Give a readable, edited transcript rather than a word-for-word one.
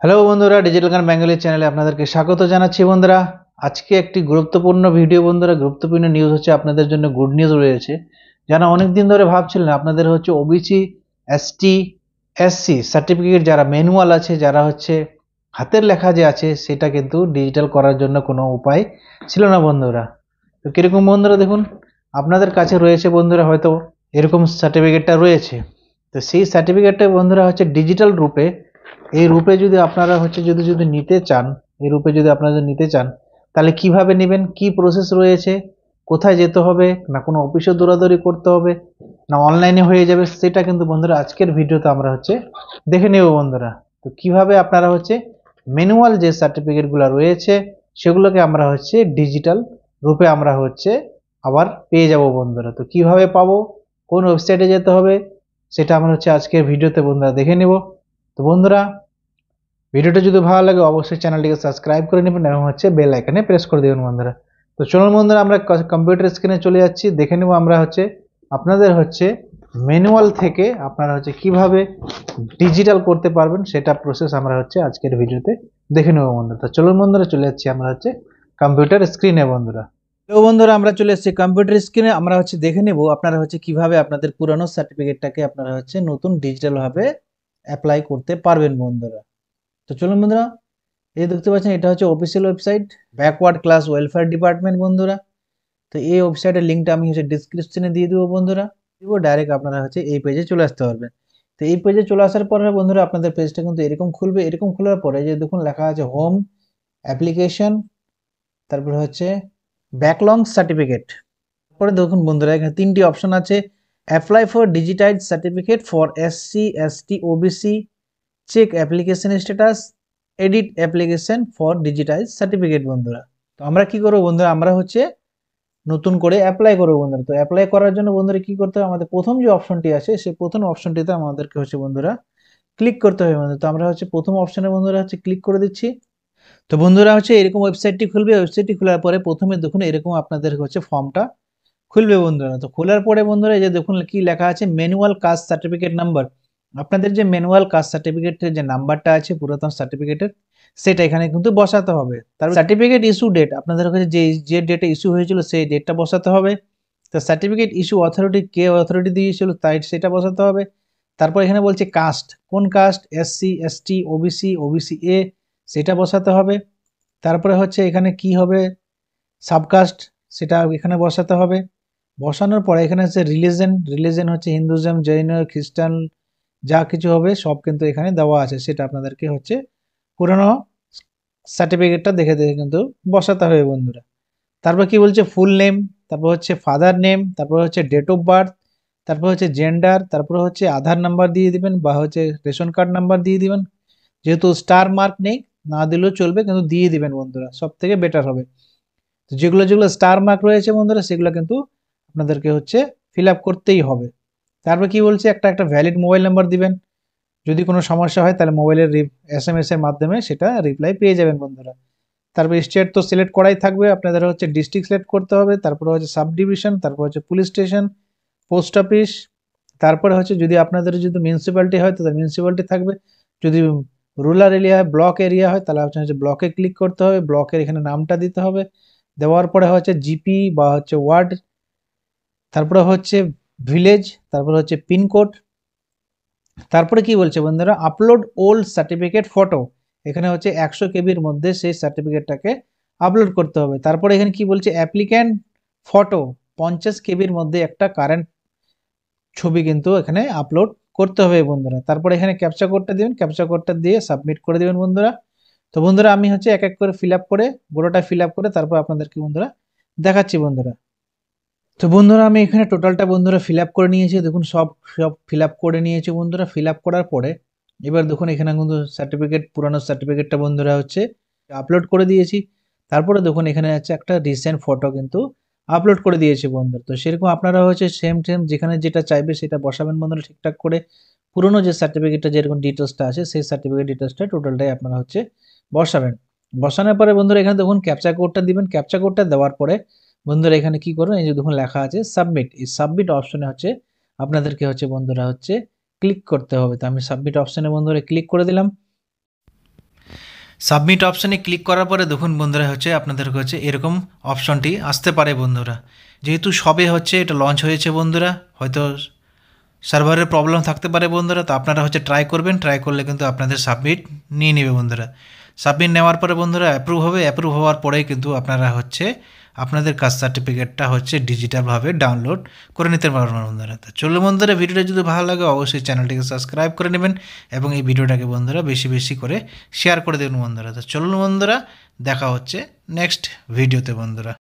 Hello বন্ধুরা, digital গান Bengali চ্যানেলে আপনাদেরকে স্বাগত জানাচ্ছি। বন্ধুরা, আজকে একটি গুরুত্বপূর্ণ ভিডিও। বন্ধুরা, গুরুত্বপূর্ণ নিউজ হচ্ছে আপনাদের জন্য গুড নিউজ রয়েছে। যারা অনেক দিন ধরে ভাবছিলেন আপনাদের হচ্ছে ওবিসি, এসটি, এসসি সার্টিফিকেট যারা ম্যানুয়াল আছে, যারা হচ্ছে হাতের লেখা যে আছে, সেটা কিন্তু ডিজিটাল করার জন্য কোনো উপায় ছিল না বন্ধুরা। তো কিরকম বন্ধুরা, দেখুন আপনাদের কাছে রয়েছে বন্ধুরা, হয়তো এরকম সার্টিফিকেটটা রয়েছে। তো সেই সার্টিফিকেটটা বন্ধুরা হচ্ছে ডিজিটাল রূপে, এই রূপে যদি আপনারা হচ্ছে যদি নিতে চান, এই রূপে যদি আপনারা যদি নিতে চান, তাহলে কিভাবে নেবেন, কি প্রসেস রয়েছে, কোথায় যেতে হবে, না কোনো অফিসে দৌড়াদৌড়ি করতে হবে, না অনলাইনে হয়ে যাবে, সেটা কিন্তু বন্ধুরা আজকের ভিডিওতে আমরা হচ্ছে দেখে নেব বন্ধুরা। তো কিভাবে আপনারা হচ্ছে ম্যানুয়াল যে সার্টিফিকেটগুলো রয়েছে সেগুলোকে আমরা হচ্ছে ডিজিটাল রূপে আমরা হচ্ছে আবার পেয়ে যাব বন্ধুরা। তো কিভাবে পাবো, কোন ওয়েবসাইটে যেতে হবে, সেটা আমরা হচ্ছে আজকের ভিডিওতে বন্ধুরা দেখে নেব। তো বন্ধুরা, ভিডিওটা যদি ভালো লাগে অবশ্যই চ্যানেলটিকে সাবস্ক্রাইব করে নেবেন এবং হচ্ছে বেল আইকনে প্রেস করে দেবেন বন্ধুরা। তো চলুন বন্ধুরা, আমরা কম্পিউটার স্ক্রিনে চলে যাচ্ছি, দেখে নেব আমরা হচ্ছে আপনাদের হচ্ছে ম্যানুয়াল থেকে আপনারা হচ্ছে কিভাবে ডিজিটাল করতে পারবেন, সেটা প্রসেস আমরা হচ্ছে আজকের ভিডিওতে দেখে নেব বন্ধুরা। তো চলুন বন্ধুরা, চলে যাচ্ছি আমরা হচ্ছে কম্পিউটার স্ক্রিনে বন্ধুরা। তো বন্ধুরা, আমরা চলে এসেছি কম্পিউটার স্ক্রিনে। আমরা হচ্ছে দেখে নেব আপনারা হচ্ছে কিভাবে আপনাদের পুরানো সার্টিফিকেটটাকে আপনারা হচ্ছে নতুন ডিজিটাল ভাবে অ্যাপ্লাই করতে পারবেন বন্ধুরা। তো চলুন বন্ধুরা, এই দেখতে পাচ্ছেন এটা হচ্ছে official website, backward class welfare department বন্ধুরা। তো এই ওয়েবসাইটের লিঙ্কটা আমি হচ্ছে ডিসক্রিপশনে দিয়ে দেবো বন্ধুরা। দিব ডাইরেক্ট আপনারা হচ্ছে এই পেজে চলে আসতে পারবেন। তো এই পেজে চলে আসার পরে বন্ধুরা আপনাদের পেজটা কিন্তু এরকম খুলবে। এরকম খোলার পরে যে দেখুন লেখা আছে হোম, অ্যাপ্লিকেশন, তারপরে হচ্ছে ব্যাকলং সার্টিফিকেট। পরে দেখুন বন্ধুরা, এখানে তিনটি অপশন আছে: apply for digitize certificate for SC, ST, OBC, check application status, edit application for digitize certificate বন্ধুরা। তো আমরা কি করবো বন্ধুরা, আমরা হচ্ছে নতুন করে অ্যাপ্লাই করবো বন্ধুরা। তো অ্যাপ্লাই করার জন্য বন্ধুরা কি করতে হবে, আমাদের প্রথম যে অপশনটি আছে সেই প্রথম অপশনটিতে আমাদেরকে হচ্ছে বন্ধুরা ক্লিক করতে হবে বন্ধুরা। তো আমরা হচ্ছে প্রথম অপশনে বন্ধুরা হচ্ছে ক্লিক করে দিচ্ছি। তো বন্ধুরা হচ্ছে এরকম ওয়েবসাইটটি খুলবে। ওয়েবসাইটটি খোলার পরে প্রথমে দেখুন এরকম আপনাদের হচ্ছে ফর্মটা খুলবে বন্ধুরা। তো খোলার পরে বন্ধুরা এই যে দেখুন কি লেখা আছে, ম্যানুয়াল কাস্ট সার্টিফিকেট নাম্বার। আপনাদের যে ম্যানুয়াল কাস্ট সার্টিফিকেটের যে নাম্বারটা আছে পুরাতন সার্টিফিকেটের, সেটা এখানে কিন্তু বসাতে হবে। তারপর সার্টিফিকেট ইস্যু ডেট, আপনাদের কাছে যে ডেটে ইস্যু হয়েছিল সেই ডেটটা বসাতে হবে। তো সার্টিফিকেট ইস্যু অথরিটি, কে অথরিটি দিয়েছিল তাই সেটা বসাতে হবে। তারপর এখানে বলছে কাস্ট, কোন caste, SC, ST, OBC, OBC A, সেটা বসাতে হবে। তারপরে হচ্ছে এখানে কি হবে, সাবকাস্ট, সেটা এখানে বসাতে হবে। বসানোর পরে এখানে হচ্ছে রিলিজন, রিলিজন হচ্ছে হিন্দুজম, জৈন, খ্রিস্টান, যা কিছু হবে সব কিন্তু এখানে দেওয়া আছে, সেটা আপনাদেরকে হচ্ছে পুরনো সার্টিফিকেটটা দেখে দেখে কিন্তু বসাতে হবে বন্ধুরা। তারপর কি বলছে, ফুল নেম, তারপর হচ্ছে ফাদার নেম, তারপর হচ্ছে ডেট অফ বার্থ, তারপর হচ্ছে জেন্ডার, তারপর হচ্ছে আধার নাম্বার দিয়ে দিবেন বা হচ্ছে রেশন কার্ড নাম্বার দিয়ে দিবেন। যেহেতু স্টার মার্ক নেই, না দিলেও চলবে, কিন্তু দিয়ে দিবেন বন্ধুরা, সব থেকে বেটার হবে। তো যেগুলো যেগুলো স্টার মার্ক রয়েছে বন্ধুরা সেগুলো কিন্তু আপনাদেরকে হচ্ছে ফিল আপ করতেই হবে। তারপর কি বলছে, একটা একটা ভ্যালিড মোবাইল নাম্বার দিবেন। যদি কোনো সমস্যা হয় তাহলে মোবাইলের এসএমএস এর মাধ্যমে সেটা রিপ্লাই পেয়ে যাবেন বন্ধুরা। তারপর স্টেট তো সিলেক্ট করাই থাকবে, আপনাদের হচ্ছে ডিস্ট্রিক্ট সিলেক্ট করতে হবে, তারপরে হচ্ছে সাব ডিভিশন, তারপর হচ্ছে পুলিশ স্টেশন, পোস্ট অফিস, তারপরে হচ্ছে যদি আপনাদের যদি মিউনিসিপ্যালিটি হয় তাহলে মিউনিসিপ্যালিটি থাকবে, যদি রুরাল এরিয়া হয়, ব্লক এরিয়া হয়, তাহলে হচ্ছে ব্লকে ক্লিক করতে হবে, ব্লকের এখানে নামটা দিতে হবে। দেওয়ার পরে হচ্ছে জিপি বা হচ্ছে ওয়ার্ড, তারপরে হচ্ছে ভিলেজ, তারপরে হচ্ছে পিনকোড। তারপরে কি বলছে বন্ধুরা, আপলোড ওল্ড সার্টিফিকেট ফটো, এখানে হচ্ছে 100 কেবির মধ্যে সেই সার্টিফিকেটটাকে আপলোড করতে হবে। তারপরে এখানে কি বলছে, অ্যাপ্লিক্যান্ট ফটো 50 কেবির মধ্যে একটা কারেন্ট ছবি কিন্তু এখানে আপলোড করতে হবে বন্ধুরা। তারপরে এখানে ক্যাপচা কোডটা দিবেন, ক্যাপচা কোডটা দিয়ে সাবমিট করে দিবেন বন্ধুরা। তো বন্ধুরা আমি হচ্ছে এক এক করে ফিল আপ করে, পুরোটা ফিল আপ করে তারপর আপনাদেরকে বন্ধুরা দেখাচ্ছি বন্ধুরা। তো বন্ধুরা আমি এখানে টোটালটা বন্ধুরা ফিল আপ করে নিয়েছি, দেখুন সব সব ফিল আপ করে নিয়েছি বন্ধুরা। ফিল আপ করার পরে এবার দেখুন এখানে কিন্তু সার্টিফিকেট, পুরানো সার্টিফিকেটটা বন্ধুরা হচ্ছে আপলোড করে দিয়েছি। তারপরে দেখুন এখানে আছে একটা রিসেন্ট ফটো কিন্তু আপলোড করে দিয়েছি বন্ধুরা। তো সেরকম আপনারা হচ্ছে সেম সেম যেখানে যেটা চাইবে সেটা বসাবেন বন্ধুরা ঠিকঠাক করে। পুরোনো যে সার্টিফিকেটটা যেরকম ডিটেলসটা আছে সেই সার্টিফিকেট ডিটেলসটা টোটালটাই আপনারা হচ্ছে বসাবেন। বসানোর পরে বন্ধুরা এখানে দেখুন ক্যাপচা কোডটা দিবেন। ক্যাপচা কোডটা দেওয়ার পরে বন্ধুরা এখানে কি করুন, এই যে দেখুন লেখা আছে সাবমিট, এই সাবমিট অপশনে হচ্ছে আপনাদেরকে হচ্ছে বন্ধুরা হচ্ছে ক্লিক করতে হবে। তো আমি সাবমিট অপশনে বন্ধুরা ক্লিক করে দিলাম। সাবমিট অপশানে ক্লিক করার পরে দেখুন বন্ধুরা হচ্ছে আপনাদের হচ্ছে এরকম অপশনটি আসতে পারে বন্ধুরা। যেহেতু সবে হচ্ছে এটা লঞ্চ হয়েছে বন্ধুরা, হয়তো সার্ভারের প্রবলেম থাকতে পারে বন্ধুরা, তো আপনারা হচ্ছে ট্রাই করবেন, ট্রাই করলে কিন্তু আপনাদের সাবমিট নিয়ে নেবে বন্ধুরা। সাবমিট নেওয়ার পরে বন্ধুরা অ্যাপ্রুভ হবে, অ্যাপ্রুভ হওয়ার পরেই কিন্তু আপনারা হচ্ছে আপনাদের কাস্ট সার্টিফিকেটটা হচ্ছে ডিজিটালভাবে ডাউনলোড করে নিতে পারবেন বন্ধুরা। তো চলো বন্ধুরা, ভিডিওটা যদি ভালো লাগে অবশ্যই চ্যানেলটিকে সাবস্ক্রাইব করে নেবেন এবং এই ভিডিওটাকে বন্ধুরা বেশি বেশি করে শেয়ার করে দেবেন বন্ধুরা। তো চলুন বন্ধুরা, দেখা হচ্ছে নেক্সট ভিডিওতে বন্ধুরা।